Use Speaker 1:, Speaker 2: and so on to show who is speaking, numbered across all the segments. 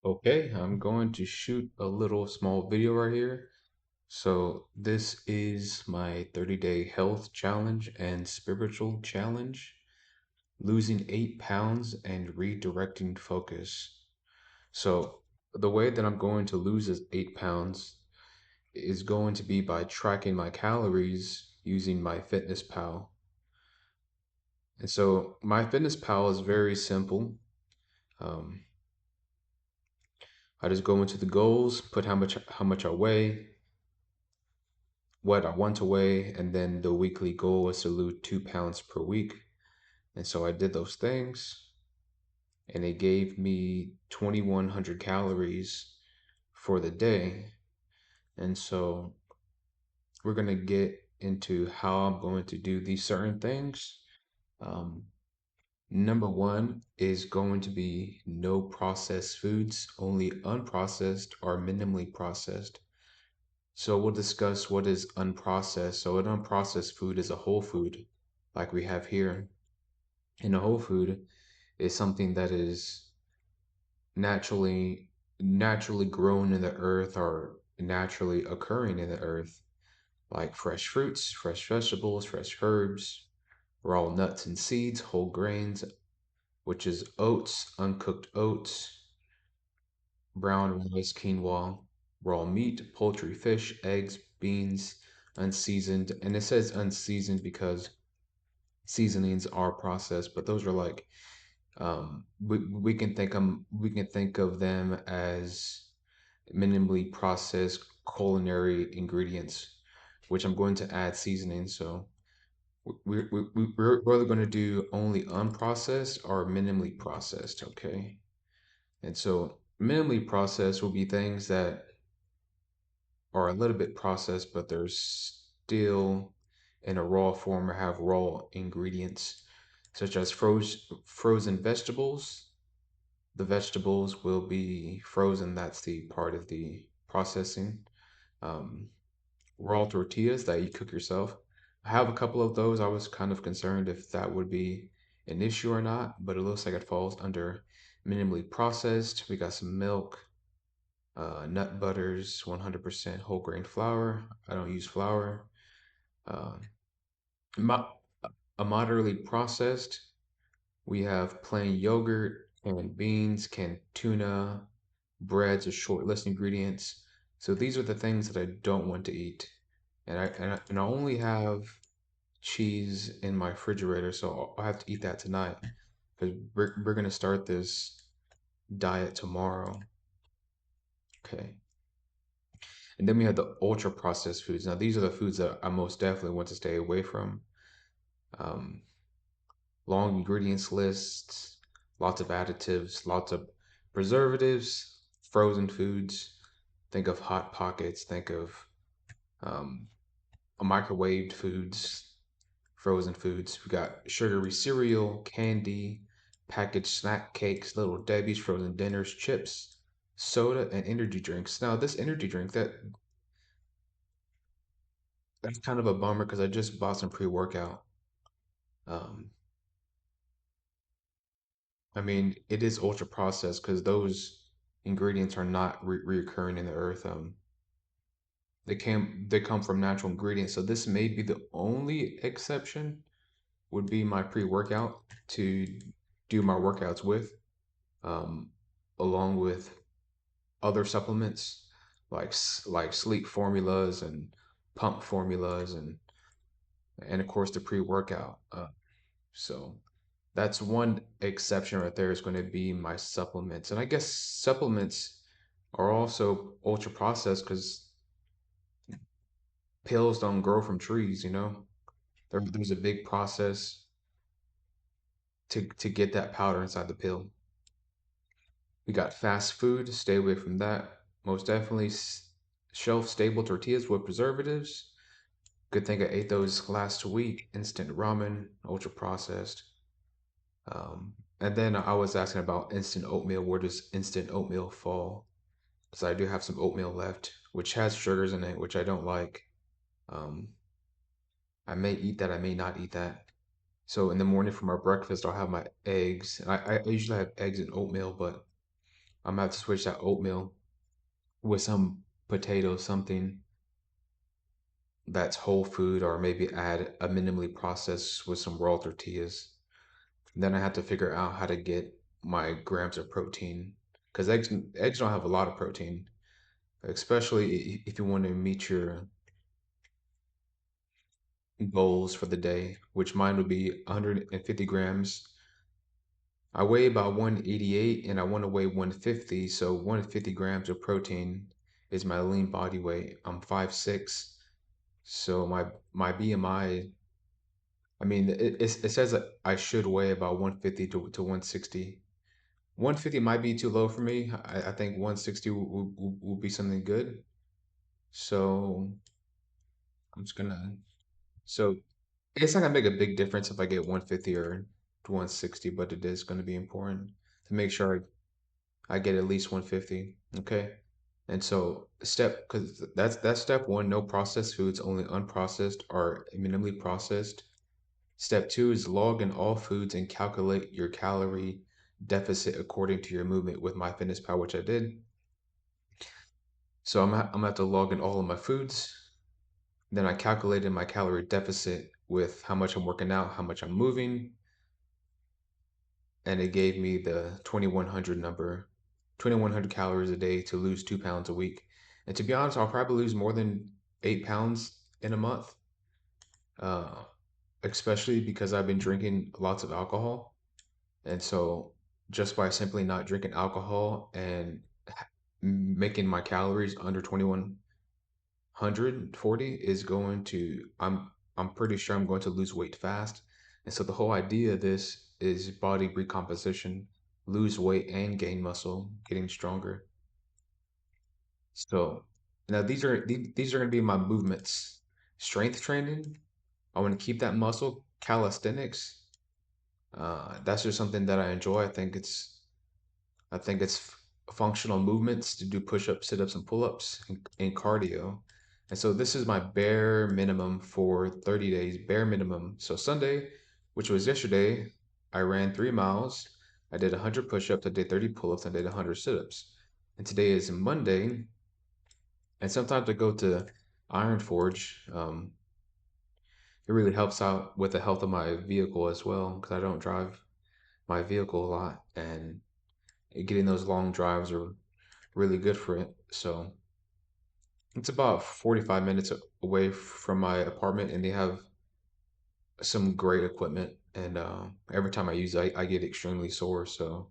Speaker 1: Okay, I'm going to shoot a little small video right here. So this is my 30-day health challenge and spiritual challenge, losing 8 pounds and redirecting focus. So the way that I'm going to lose this 8 pounds is going to be by tracking my calories using my Fitness Pal. And so my Fitness Pal is very simple. Um, I just go into the goals, put how much I weigh, what I want to weigh, and then the weekly goal was to lose 2 pounds per week. And so I did those things, and it gave me 2,100 calories for the day. And so we're going to get into how I'm going to do these certain things. Um, Number one is going to be no processed foods, only unprocessed or minimally processed. So we'll discuss what is unprocessed. So an unprocessed food is a whole food, like we have here. And a whole food is something that is naturally grown in the earth or naturally occurring in the earth, like fresh fruits, fresh vegetables, fresh herbs, raw nuts and seeds, whole grains, which is oats, uncooked oats, brown rice, quinoa, raw meat, poultry, fish, eggs, beans, unseasoned. And it says unseasoned because seasonings are processed, but those are like we can think of them as minimally processed culinary ingredients, which I'm going to add seasoning. So we're either going to do only unprocessed or minimally processed, okay? And so minimally processed will be things that are a little bit processed, but they're still in a raw form or have raw ingredients, such as frozen vegetables. The vegetables will be frozen. That's the part of the processing. Um, Raw tortillas that you cook yourself. I have a couple of those. I was kind of concerned if that would be an issue or not, but it looks like it falls under minimally processed. We got some milk, nut butters, 100% whole grain flour. I don't use flour. Uh, mo- a moderately processed. We have plain yogurt, canned beans, canned tuna, breads, a short list of ingredients. So these are the things that I don't want to eat. And I only have cheese in my refrigerator, so I'll have to eat that tonight because we're gonna start this diet tomorrow. Okay. And then we have the ultra processed foods. Now these are the foods that I most definitely want to stay away from. Um, Long ingredients lists, lots of additives, lots of preservatives, frozen foods. Think of hot pockets. Think of um, microwaved foods, frozen foods. We got sugary cereal, candy, packaged snack cakes, little Debbie's, frozen dinners, chips, soda, and energy drinks. Now, this energy drink that's kind of a bummer because I just bought some pre-workout. Um, I mean, it is ultra processed because those ingredients are not reoccurring in the earth. They come from natural ingredients. So this may be the only exception would be my pre-workout to do my workouts with, um, along with other supplements like sleep formulas and pump formulas and of course the pre-workout. So that's one exception right there is going to be my supplements. And I guess supplements are also ultra processed because pills don't grow from trees, you know? There's a big process to get that powder inside the pill. We got fast food, stay away from that. Most definitely shelf stable tortillas with preservatives. Good thing I ate those last week. Instant ramen, ultra processed. And then I was asking about instant oatmeal. Where does instant oatmeal fall? Because I do have some oatmeal left, which has sugars in it, which I don't like. Um, I may eat that, I may not eat that. So in the morning for my breakfast, I'll have my eggs. I usually have eggs and oatmeal, but I'm gonna have to switch that oatmeal with some potato, something that's whole food, or maybe add a minimally processed with some raw tortillas. Then I have to figure out how to get my grams of protein because eggs don't have a lot of protein, especially if you want to meet your goals for the day, which mine would be 150 grams. I weigh about 188 and I want to weigh 150, so 150 grams of protein is my lean body weight. I'm 5'6", so my BMI, I mean, it says that I should weigh about 150 to 160. 150 might be too low for me. I think 160 will be something good. So I'm just gonna. So it's not gonna make a big difference if I get 150 or 160, but it is gonna be important to make sure I get at least 150. Okay. And so because that's step one, no processed foods, only unprocessed or minimally processed. Step two is log in all foods and calculate your calorie deficit according to your movement with MyFitnessPal, which I did. So I'm gonna have to log in all of my foods. Then I calculated my calorie deficit with how much I'm working out, how much I'm moving, and it gave me the 2100 number, 2100 calories a day to lose 2 pounds a week. And to be honest, I'll probably lose more than 8 pounds in a month, uh, especially because I've been drinking lots of alcohol. And so just by simply not drinking alcohol and making my calories under 2140 is going to I'm pretty sure I'm going to lose weight fast. And so the whole idea of this is body recomposition, lose weight and gain muscle, getting stronger. So now these are going to be my movements. Strength training, I want to keep that muscle. Calisthenics, that's just something that I enjoy. I think it's functional movements to do push-ups, sit-ups, and pull-ups and cardio. And so this is my bare minimum for 30 days, bare minimum. So Sunday, which was yesterday, I ran 3 miles. I did 100 push-ups. I did 30 pull-ups. I did 100 sit-ups. And today is Monday. And sometimes I go to Iron Forge. It really helps out with the health of my vehicle as well because I don't drive my vehicle a lot. And getting those long drives are really good for it. So it's about 45 minutes away from my apartment, and they have some great equipment. And every time I use it, I get extremely sore. So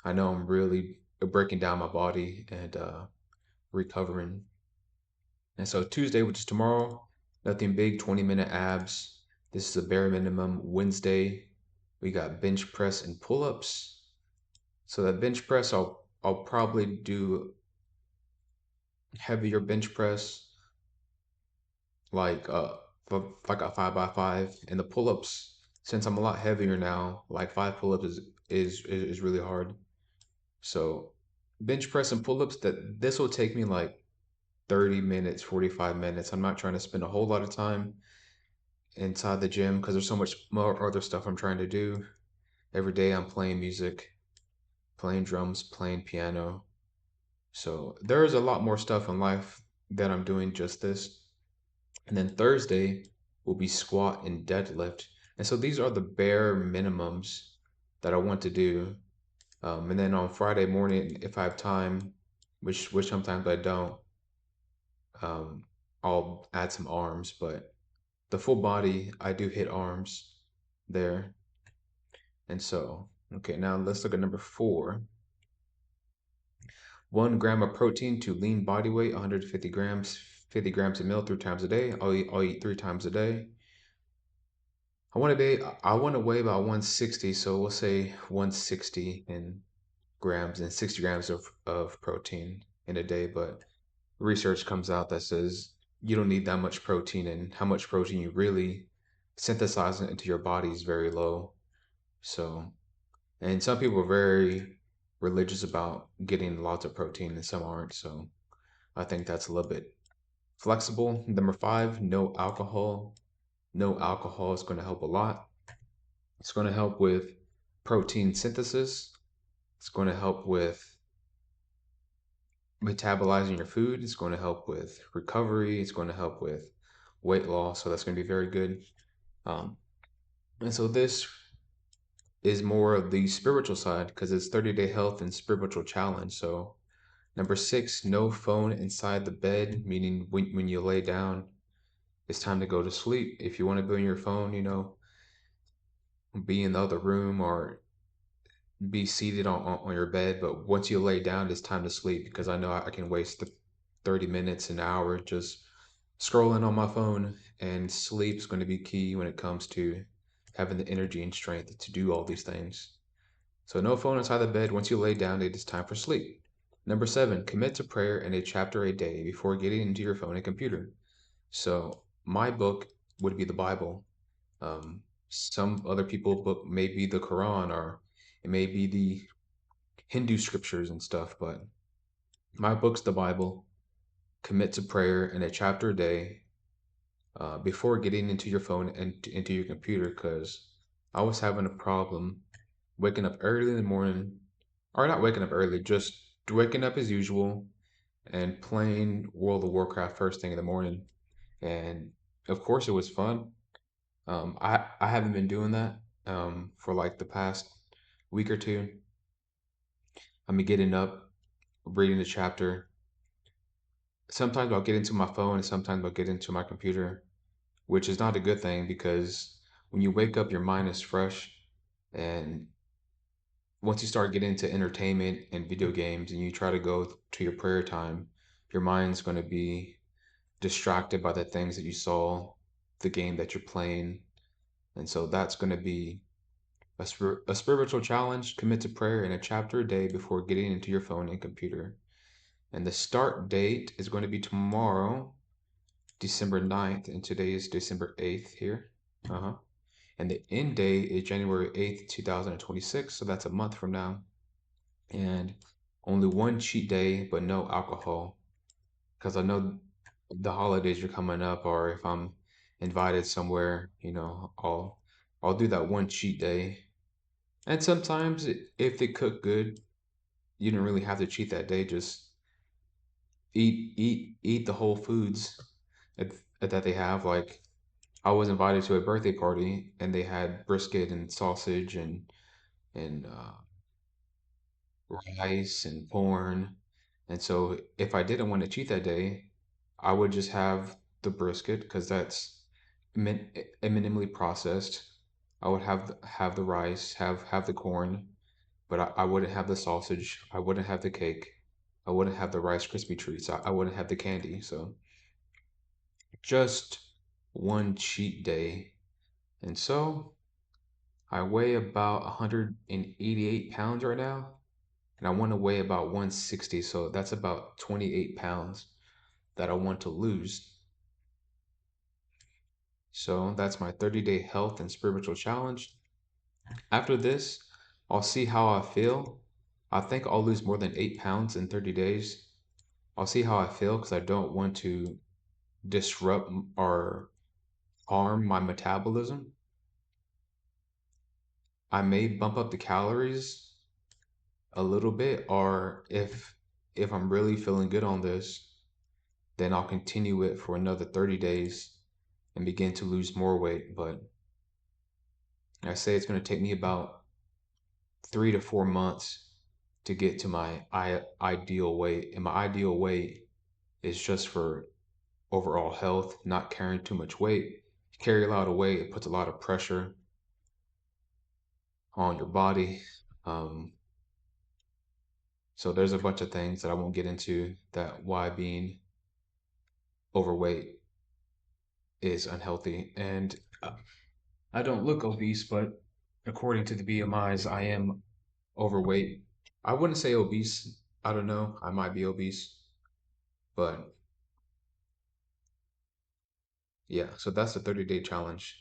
Speaker 1: I know I'm really breaking down my body and recovering. And so Tuesday, which is tomorrow, nothing big, 20-minute abs. This is a bare minimum. Wednesday, we got bench press and pull-ups. So that bench press, I'll probably do heavier bench press like like a 5 by 5, and the pull-ups, since I'm a lot heavier now, like 5 pull-ups is really hard. So bench press and pull-ups, that this will take me like 30 minutes, 45 minutes. I'm not trying to spend a whole lot of time inside the gym because there's so much more other stuff I'm trying to do. Every day I'm playing music, playing drums, playing piano. So there is a lot more stuff in life that I'm doing just this. And then Thursday will be squat and deadlift. And so these are the bare minimums that I want to do. And then on Friday morning, if I have time, which sometimes I don't, um, I'll add some arms. But the full body, I do hit arms there. And so, okay, now let's look at number four. 1 gram of protein to lean body weight, 150 grams, 50 grams a meal 3 times a day. I'll eat 3 times a day. I want to weigh about 160, so we'll say 160 in grams and 60 grams of protein in a day. But research comes out that says you don't need that much protein, and how much protein you really synthesize into your body is very low. So, and some people are very religious about getting lots of protein and some aren't. So I think that's a little bit flexible. Number five, no alcohol. No alcohol is going to help a lot. It's going to help with protein synthesis. It's going to help with metabolizing your food. It's going to help with recovery. It's going to help with weight loss. So that's going to be very good. Um, and so this is more of the spiritual side because it's 30-day health and spiritual challenge. So number 6, no phone inside the bed, meaning when you lay down, it's time to go to sleep. If you want to be on your phone, be in the other room or be seated on your bed. But once you lay down, it's time to sleep because I know I can waste 30 minutes, an hour just scrolling on my phone. And sleep's going to be key when it comes to having the energy and strength to do all these things. So no phone inside the bed. Once you lay down, it is time for sleep. Number 7, commit to prayer and a chapter a day before getting into your phone and computer. So my book would be the Bible. Some other people book may be the Quran or it may be the Hindu scriptures and stuff, but my book's the Bible. Commit to prayer and a chapter a day before getting into your phone and into your computer because I was having a problem waking up early in the morning, or not waking up early, just waking up as usual and playing World of Warcraft first thing in the morning. And of course, it was fun. I haven't been doing that for like the past week or two. I've been getting up, reading the chapter. Sometimes I'll get into my phone and sometimes I'll get into my computer, which is not a good thing because when you wake up, your mind is fresh. And once you start getting into entertainment and video games and you try to go to your prayer time, your mind's going to be distracted by the things that you saw, the game that you're playing. And so that's going to be a spiritual challenge. Commit to prayer in a chapter a day before getting into your phone and computer. And the start date is going to be tomorrow, December 9th, and today is December 8th here. Uh-huh. And the end date is January 8th, 2026. So that's a month from now. And only one cheat day, but no alcohol. Because I know the holidays are coming up, or if I'm invited somewhere, I'll do that one cheat day. And sometimes if they cook good, you don't really have to cheat that day. Just eat the whole foods that they have. Like I was invited to a birthday party, and they had brisket and sausage and rice and corn. And so if I didn't want to cheat that day, I would just have the brisket because that's minimally processed. I would have the rice, have the corn, but I wouldn't have the sausage. I wouldn't have the cake. I wouldn't have the Rice Krispie treats. I wouldn't have the candy. So just one cheat day. And so I weigh about 188 pounds right now, and I want to weigh about 160. So that's about 28 pounds that I want to lose. So that's my 30-day health and spiritual challenge. After this, I'll see how I feel. I think I'll lose more than 8 pounds in 30 days. I'll see how I feel because I don't want to disrupt or harm my metabolism. I may bump up the calories a little bit, or if I'm really feeling good on this, then I'll continue it for another 30 days and begin to lose more weight. But I say it's going to take me about 3 to 4 months to get to my ideal weight. And my ideal weight is just for overall health, not carrying too much weight. If you carry a lot of weight, it puts a lot of pressure on your body. Um, so there's a bunch of things that I won't get into that why being overweight is unhealthy. And I don't look obese, but according to the BMIs, I am overweight. I wouldn't say obese. I don't know. I might be obese, but yeah. So that's the 30-day challenge.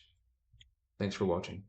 Speaker 1: Thanks for watching.